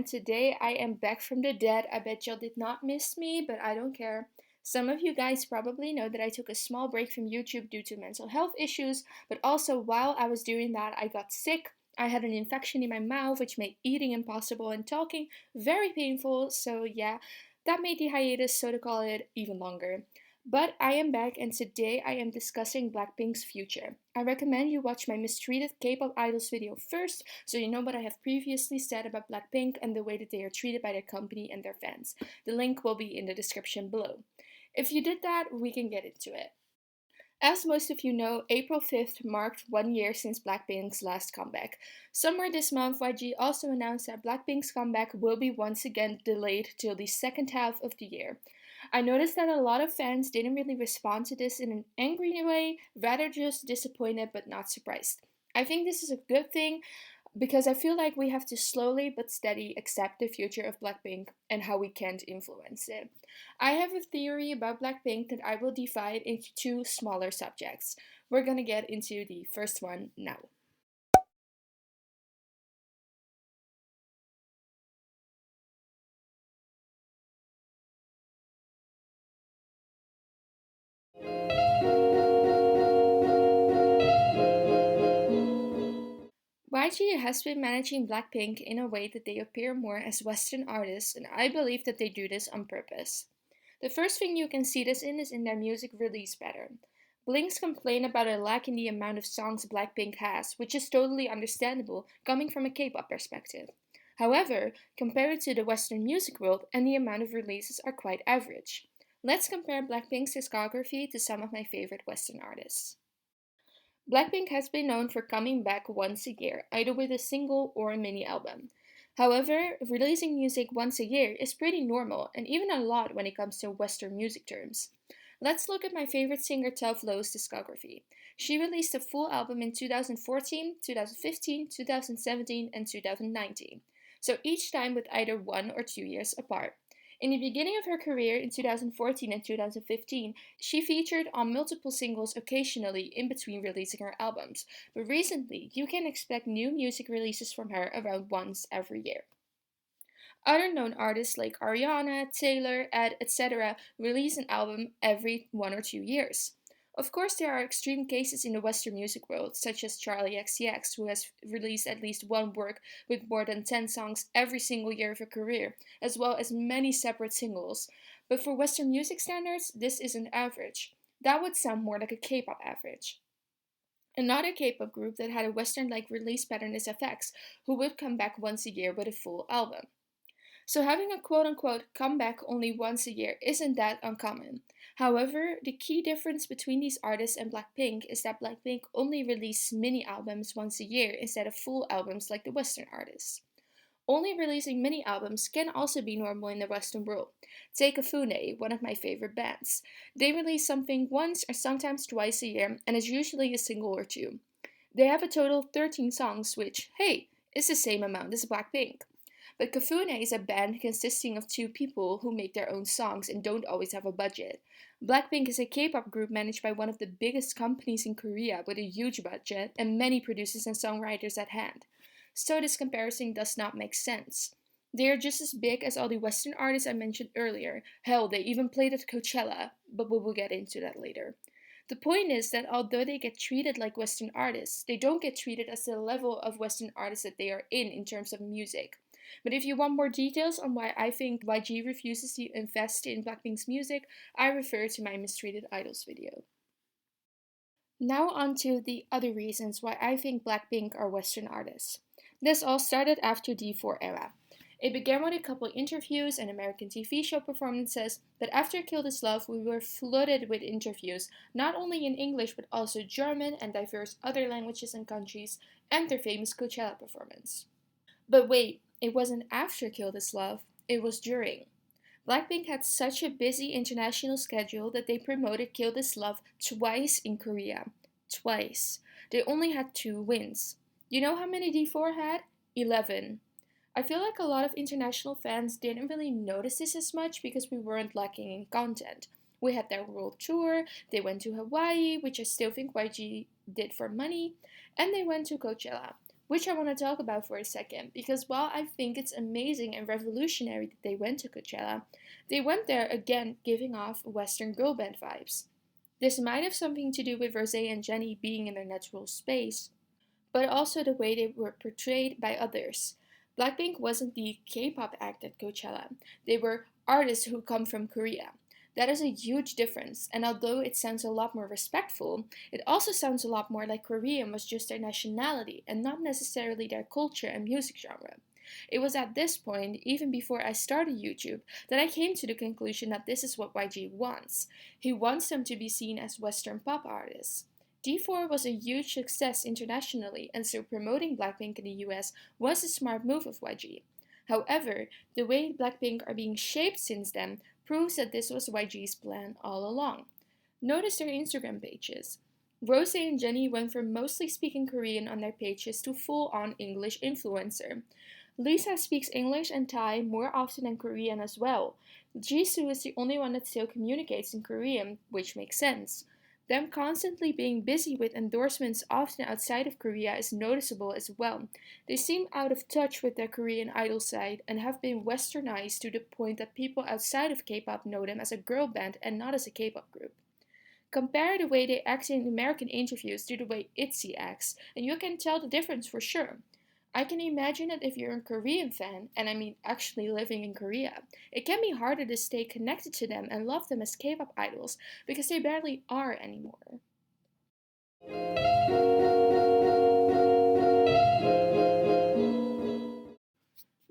and today I am back from the dead. I bet y'all did not miss me, but I don't care. Some of you guys probably know that I took a small break from YouTube due to mental health issues, but also while I was doing that, I got sick. I had an infection in my mouth, which made eating impossible and talking very painful, so yeah, that made the hiatus, so to call it, even longer. But I am back, and today I am discussing Blackpink's future. I recommend you watch my mistreated K-pop idols video first, so you know what I have previously said about Blackpink and the way that they are treated by their company and their fans. The link will be in the description below. If you did that, we can get into it. As most of you know, April 5th marked 1 year since Blackpink's last comeback. Somewhere this month, YG also announced that Blackpink's comeback will be once again delayed till the second half of the year. I noticed that a lot of fans didn't really respond to this in an angry way, rather just disappointed but not surprised. I think this is a good thing because I feel like we have to slowly but steady accept the future of Blackpink and how we can't influence it. I have a theory about Blackpink that I will divide into two smaller subjects. We're gonna get into the first one now. YG has been managing Blackpink in a way that they appear more as Western artists, and I believe that they do this on purpose. The first thing you can see this in is in their music release pattern. Blinks complain about a lack in the amount of songs Blackpink has, which is totally understandable coming from a K-pop perspective. However, compared to the Western music world, and the amount of releases are quite average. Let's compare Blackpink's discography to some of my favorite Western artists. Blackpink has been known for coming back once a year, either with a single or a mini album. However, releasing music once a year is pretty normal and even a lot when it comes to Western music terms. Let's look at my favorite singer Tove Lo's discography. She released a full album in 2014, 2015, 2017, and 2019, so each time with either 1 or 2 years apart. In the beginning of her career in 2014 and 2015, she featured on multiple singles occasionally in between releasing her albums, but recently you can expect new music releases from her around once every year. Other known artists like Ariana, Taylor, Ed, etc. release an album every 1 or 2 years. Of course, there are extreme cases in the Western music world, such as Charlie XCX, who has released at least one work with more than 10 songs every single year of her career, as well as many separate singles. But for Western music standards, this isn't average. That would sound more like a K-pop average. Another K-pop group that had a Western-like release pattern is FX, who would come back once a year with a full album. So having a quote unquote comeback only once a year isn't that uncommon. However, the key difference between these artists and Blackpink is that Blackpink only release mini albums once a year instead of full albums like the Western artists. Only releasing mini albums can also be normal in the Western world. Take Afune, one of my favorite bands. They release something once or sometimes twice a year and is usually a single or two. They have a total of 13 songs, which, hey, is the same amount as Blackpink. But Kafune is a band consisting of two people who make their own songs and don't always have a budget. Blackpink is a K-pop group managed by one of the biggest companies in Korea with a huge budget and many producers and songwriters at hand. So this comparison does not make sense. They are just as big as all the Western artists I mentioned earlier. Hell, they even played at Coachella, but we will get into that later. The point is that although they get treated like Western artists, they don't get treated as the level of Western artists that they are in terms of music. But if you want more details on why I think YG refuses to invest in Blackpink's music, I refer to my Mistreated Idols video. Now on to the other reasons why I think Blackpink are Western artists. This all started after D4 era. It began with a couple interviews and American TV show performances, but after Kill This Love we were flooded with interviews, not only in English but also German and diverse other languages and countries, and their famous Coachella performance. But wait, it wasn't after Kill This Love, it was during. Blackpink had such a busy international schedule that they promoted Kill This Love twice in Korea. Twice. They only had 2 wins. You know how many D4 had? 11. I feel like a lot of international fans didn't really notice this as much because we weren't lacking in content. We had their world tour, they went to Hawaii, which I still think YG did for money, and they went to Coachella. which I want to talk about for a second, because while I think it's amazing and revolutionary that they went to Coachella, they went there again giving off Western girl band vibes. This might have something to do with Rose and Jennie being in their natural space, but also the way they were portrayed by others. Blackpink wasn't the K-pop act at Coachella. They were artists who come from Korea. That is a huge difference, and although it sounds a lot more respectful, it also sounds a lot more like Korean was just their nationality and not necessarily their culture and music genre. It was at this point, even before I started YouTube, that I came to the conclusion that this is what YG wants. He wants them to be seen as Western pop artists. D4 was a huge success internationally, and so promoting Blackpink in the US was a smart move of YG. However, the way Blackpink are being shaped since then proves that this was YG's plan all along. Notice their Instagram pages. Rose and Jennie went from mostly speaking Korean on their pages to full-on English influencer. Lisa speaks English and Thai more often than Korean as well. Jisoo is the only one that still communicates in Korean, which makes sense. Them constantly being busy with endorsements often outside of Korea is noticeable as well. They seem out of touch with their Korean idol side and have been westernized to the point that people outside of K-pop know them as a girl band and not as a K-pop group. Compare the way they act in American interviews to the way itzy acts, and you can tell the difference for sure. I can imagine that if you're a Korean fan, and I mean actually living in Korea, it can be harder to stay connected to them and love them as K-pop idols because they barely are anymore.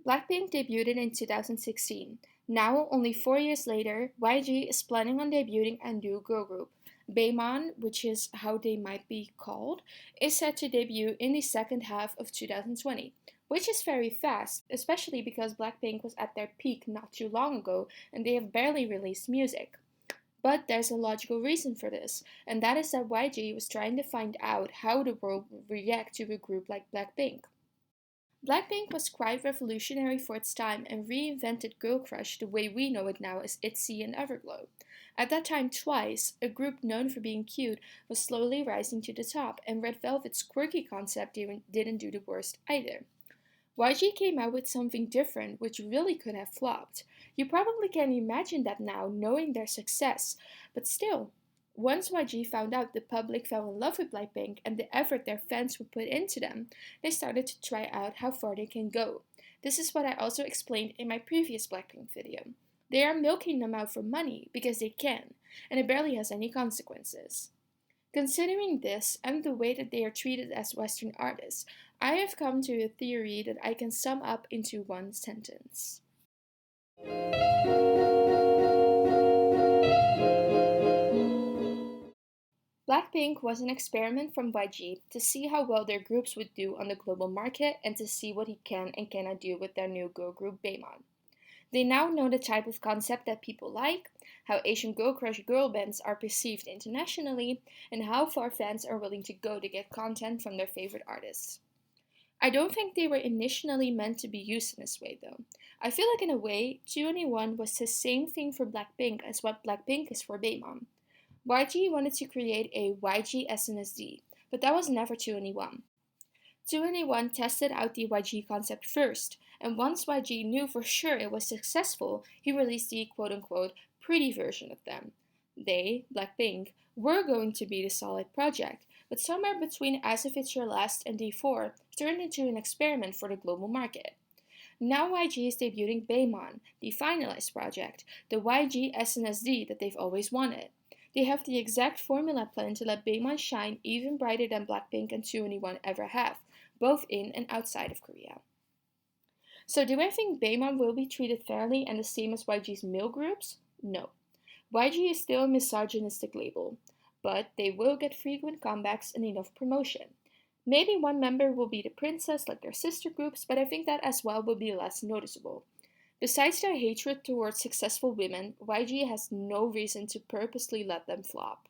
Blackpink debuted in 2016. Now, only 4 years later, YG is planning on debuting a new girl group. Baemon, which is how they might be called, is set to debut in the second half of 2020, which is very fast, especially because Blackpink was at their peak not too long ago and they have barely released music. But there's a logical reason for this, and that is that YG was trying to find out how the world would react to a group like Blackpink. Blackpink was quite revolutionary for its time and reinvented girl crush the way we know it now as itzy and everglow. At that time, Twice, a group known for being cute, was slowly rising to the top, and Red Velvet's quirky concept didn't do the worst either. YG came out with something different which really could have flopped. You probably can imagine that now, knowing their success, but still, once YG found out the public fell in love with Blackpink and the effort their fans would put into them, they started to try out how far they can go. This is what I also explained in my previous Blackpink video. They are milking them out for money because they can, and it barely has any consequences. Considering this and the way that they are treated as Western artists, I have come to a theory that I can sum up into one sentence. Blackpink was an experiment from YG to see how well their groups would do on the global market and to see what he can and cannot do with their new girl group Baemon. They now know the type of concept that people like, how Asian girl crush girl bands are perceived internationally, and how far fans are willing to go to get content from their favorite artists. I don't think they were initially meant to be used in this way though. I feel like in a way, 2NE1 was the same thing for Blackpink as what Blackpink is for Baemon. YG wanted to create a YG SNSD, but that was never 2NE1. 2NE1 tested out the YG concept first, and once YG knew for sure it was successful, he released the quote-unquote pretty version of them. They, Blackpink, were going to be the solid project, but somewhere between As If It's Your Last and D4 turned into an experiment for the global market. Now YG is debuting Baemon, the finalized project, the YG SNSD that they've always wanted. They have the exact formula planned to let Baemon shine even brighter than Blackpink and 2NE1 ever have, both in and outside of Korea. So do I think Baemon will be treated fairly and the same as YG's male groups? No. YG is still a misogynistic label, but they will get frequent comebacks and enough promotion. Maybe one member will be the princess like their sister groups, but I think that as well will be less noticeable. Besides their hatred towards successful women, YG has no reason to purposely let them flop.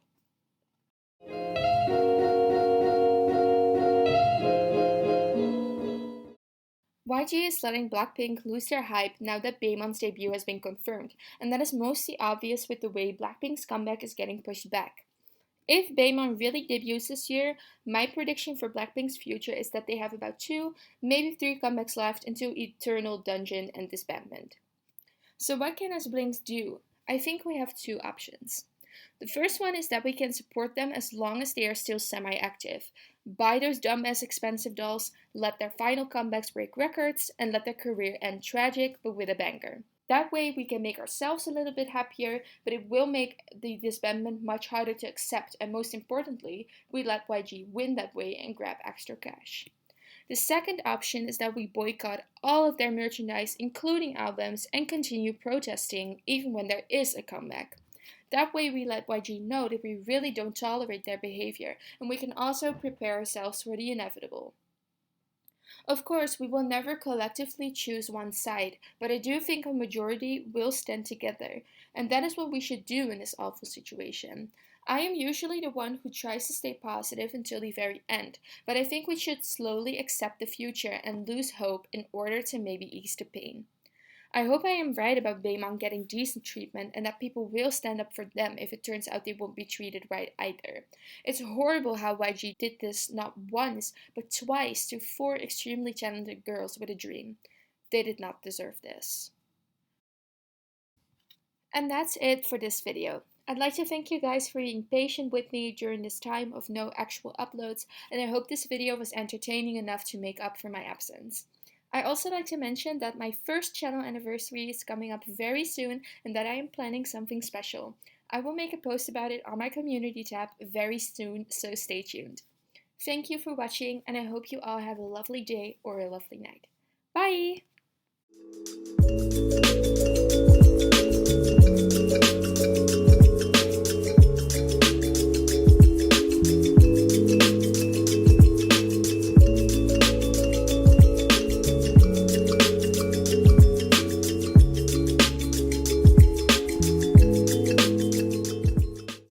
YG is letting Blackpink lose their hype now that Baemon's debut has been confirmed, and that is mostly obvious with the way Blackpink's comeback is getting pushed back. If Baemon really debuts this year, my prediction for Blackpink's future is that they have about 2, maybe 3 comebacks left into eternal dungeon and disbandment. So what can us Blinks do? I think we have 2 options. The first one is that we can support them as long as they are still semi-active. Buy those dumb-ass expensive dolls, let their final comebacks break records, and let their career end tragic but with a banger. That way we can make ourselves a little bit happier, but it will make the disbandment much harder to accept, and most importantly, we let YG win that way and grab extra cash. The second option is that we boycott all of their merchandise, including albums, and continue protesting even when there is a comeback. That way we let YG know that we really don't tolerate their behavior, and we can also prepare ourselves for the inevitable. Of course, we will never collectively choose one side, but I do think a majority will stand together, and that is what we should do in this awful situation. I am usually the one who tries to stay positive until the very end, but I think we should slowly accept the future and lose hope in order to maybe ease the pain. I hope I am right about Baemon getting decent treatment and that people will stand up for them if it turns out they won't be treated right either. It's horrible how YG did this not once, but twice to 4 extremely talented girls with a dream. They did not deserve this. And that's it for this video. I'd like to thank you guys for being patient with me during this time of no actual uploads, and I hope this video was entertaining enough to make up for my absence. I also like to mention that my first channel anniversary is coming up very soon and that I am planning something special. I will make a post about it on my community tab very soon, so stay tuned. Thank you for watching, and I hope you all have a lovely day or a lovely night. Bye!